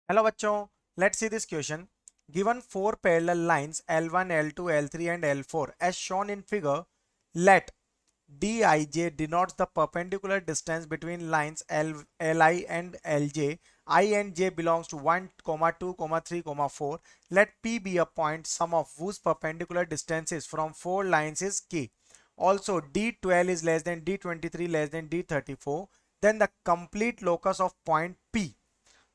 Hello बच्चों, let's see this question. Given four parallel lines L1, L2, L3 and L4 as shown in figure, let Dij denotes the perpendicular distance between lines Li and Lj. I and j belongs to 1, 2, 3, 4. Let P be a point sum of whose perpendicular distances from four lines is k. Also D12 is less than D23 less than D34. Then the complete locus of point P.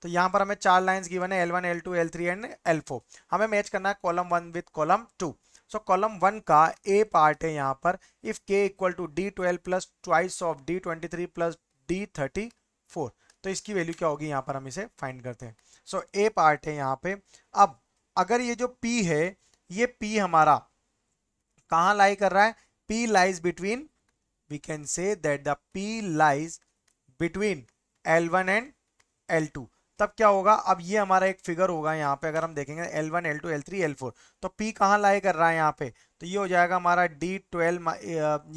तो यहां पर हमें चार lines given है L1, L2, L3 and L4. हमें match करना है column 1 with column 2. So column 1 का ए पार्ट है यहां पर if k equal to D12 plus twice of D23 plus D34. तो इसकी वैल्यू क्या होगी यहां पर हम इसे फाइंड करते हैं. सो ए पार्ट है यहां पे. अब अगर ये जो P है ये P हमारा कहां लाई कर रहा है. P lies between, we can say that the P lies between L1 and L2. तब क्या होगा, अब ये हमारा एक फिगर होगा यहाँ पे. अगर हम देखेंगे L1, L2, L3, L4 तो P कहाँ लाई कर रहा है यहाँ पे. तो ये हो जाएगा हमारा D12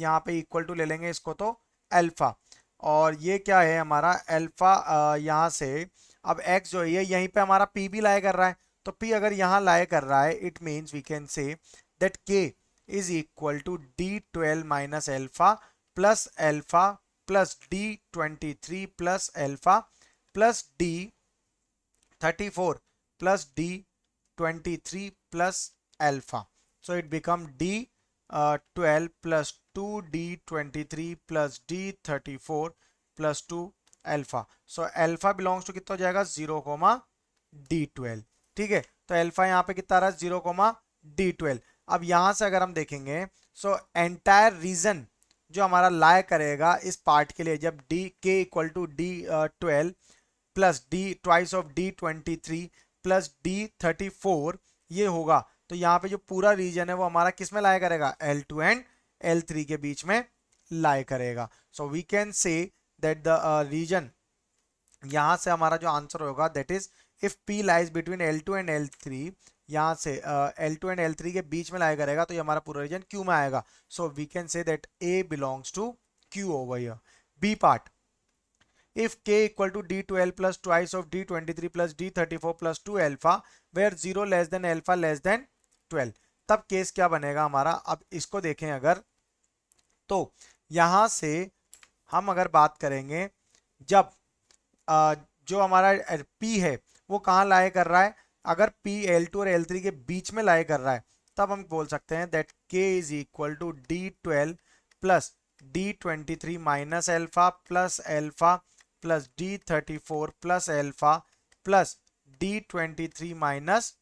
यहाँ पे इक्वल टू ले लेंगे इसको तो अल्फा. और ये क्या है हमारा अल्फा यहाँ से. अब x जो है ये यहीं पे हमारा P भी लाई कर रहा है. तो P अगर यहाँ लाई कर रहा है it means we can say that K is equal to D12 minus alpha plus D23 plus alpha plus D34 plus D23 plus alpha. So it become D12 plus 2D23 plus D34 plus 2 alpha. So alpha belongs to कितना हो जाएगा 0, D12. ठीक है, तो alpha यहाँ पे कितना रहा 0, D12. अब यहां से अगर हम देखेंगे सो एंटायर रीजन जो हमारा लाई करेगा इस पार्ट के लिए जब डी के equal to D12 plus D twice of D23 plus D34 ये होगा. तो यहाँ पे जो पूरा रीजन है वो हमारा किस में लाई करेगा L2 एंड L3 के बीच में लाई करेगा. So we can say that the region, यहां से हमारा जो आंसर होगा that is if P lies between L2 and L3. यहां से L2 एंड L3 के बीच में लाई करेगा तो ये हमारा पूरा रीजन Q में आएगा. So we can say that A belongs to Q over here. B part, if k equal to D12 plus twice of D23 plus D34 plus 2 alpha where 0 less than alpha less than 12. तब case क्या बनेगा हमारा. अब इसको देखें अगर तो यहां से हम अगर बात करेंगे जब जो हमारा P है वो कहां लाए कर रहा है. अगर P L2 और L3 के बीच में लाए कर रहा है तब हम बोल सकते हैं that K is equal to D12 plus D23 minus alpha plus alpha plus D34 plus alpha plus D23 minus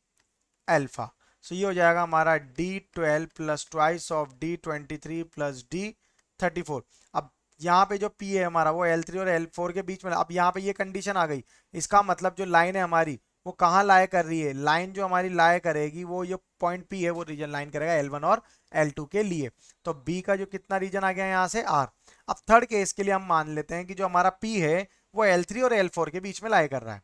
alpha. So ये हो जाएगा हमारा D12 plus twice of D23 plus D34. अब यहाँ पे जो P है हमारा वो L3 और L4 के बीच में. अब यहाँ पे ये कंडीशन आ गई. इसका मतलब जो लाइन है हमारी वो कहाँ लाए कर रही है. लाइन जो हमारी लाए करेगी वो ये पॉइंट P है वो रीजन लाइन करेगा L1 और L2 के लिए. तो B का जो कितना रीजन आ गया यहाँ से R. अब थर्ड केस के लिए हम मान लेते हैं कि जो हमारा P है वो L3 और L4 के बीच में लाए कर रहा है.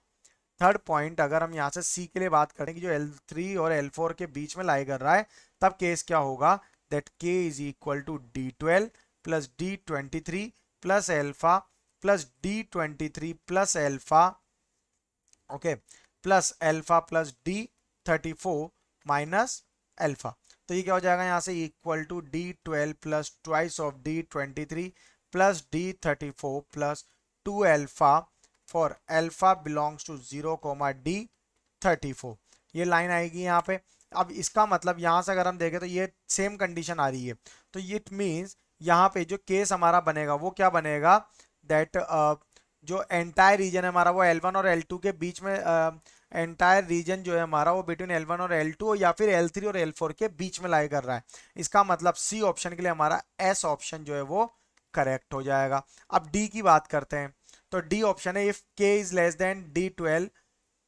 थर्ड पॉइंट अगर हम यहाँ से C के लिए बात करें कि जो L3 और L4 के बीच में लाई कर रहा है तब केस क्या होगा that K is equal to D12 plus D23 plus alpha plus D23 plus alpha okay plus alpha plus D34 minus alpha. तो ये क्या हो जाएगा यहाँ से equal to D12 plus twice of D23 plus D34 plus 2 alpha for alpha belongs to 0, D34. ये line आएगी यहाँ पे. अब इसका मतलब यहाँ से अगर हम देखें तो ये सेम कंडीशन आ रही है. तो इट मीन्स यहाँ पे जो केस हमारा बनेगा वो क्या बनेगा दैट जो एंटायर रीजन है हमारा वो L1 और L2 के बीच में, एंटायर रीजन जो है हमारा वो बिटवीन L1 और L2 या फिर L3 और L4 के बीच में लाई कर रहा है. इसका मतलब सी ऑप्शन के लिए हमारा एस ऑप्शन जो है वो करेक्ट हो जाएगा. अब डी की बात करते हैं तो डी ऑप्शन है if k is less than D12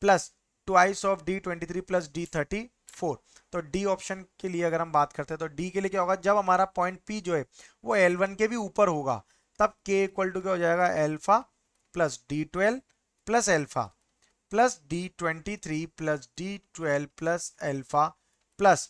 plus twice of D23 plus D34. तो डी ऑप्शन के लिए अगर हम बात करते हैं तो डी के लिए क्या होगा जब हमारा पॉइंट P जो है वो L1 के भी ऊपर होगा तब k इक्वल टू क्या हो जाएगा alpha plus D12 plus alpha plus D23 plus D12 plus alpha plus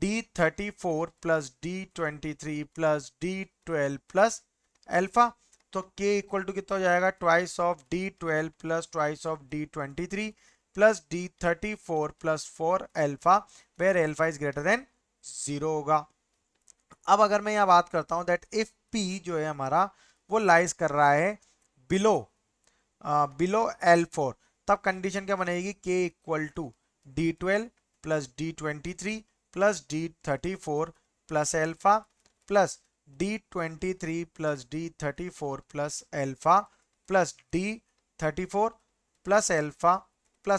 D34 plus D23 plus D12 plus अल्फा. तो k इक्वल टू कितना हो जाएगा twice of D12 plus twice of D23 plus D34 plus 4 alpha where alpha is greater than 0 होगा। अब अगर मैं यहाँ बात करता हूँ दैट इफ P जो है हमारा वो लाइज कर रहा है बिलो बिलो L4, तब कंडीशन क्या बनेगी, K equal to D12 plus D23 plus D34 plus alpha plus D23 plus D34 plus alpha plus D34 plus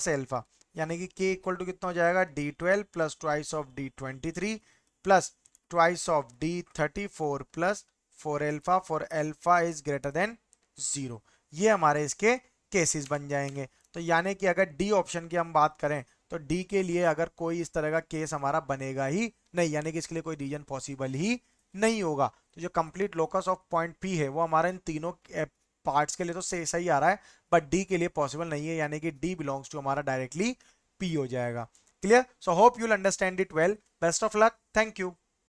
alpha यानी कि K इक्वल टू कितना हो जाएगा, D12 plus twice of D23 plus twice of D34 plus 4 alpha is greater than 0। ये हमारे इसके cases बन जाएंगे। तो यानी कि अगर डी ऑप्शन की हम बात करें तो डी के लिए अगर कोई इस तरह का केस हमारा बनेगा ही नहीं, यानी कि इसके लिए कोई रीजन पॉसिबल ही नहीं होगा। तो जो complete locus of point P है वो हमारे इन तीनों पार्ट्स के लिए तो सही आ रहा है, बट डी के लिए पॉसिबल नहीं है, यानी कि डी बिलोंग्स टू हमारा डायरेक्टली पी हो जाएगा। Clear? So hope you will understand it well. Best of luck. Thank you.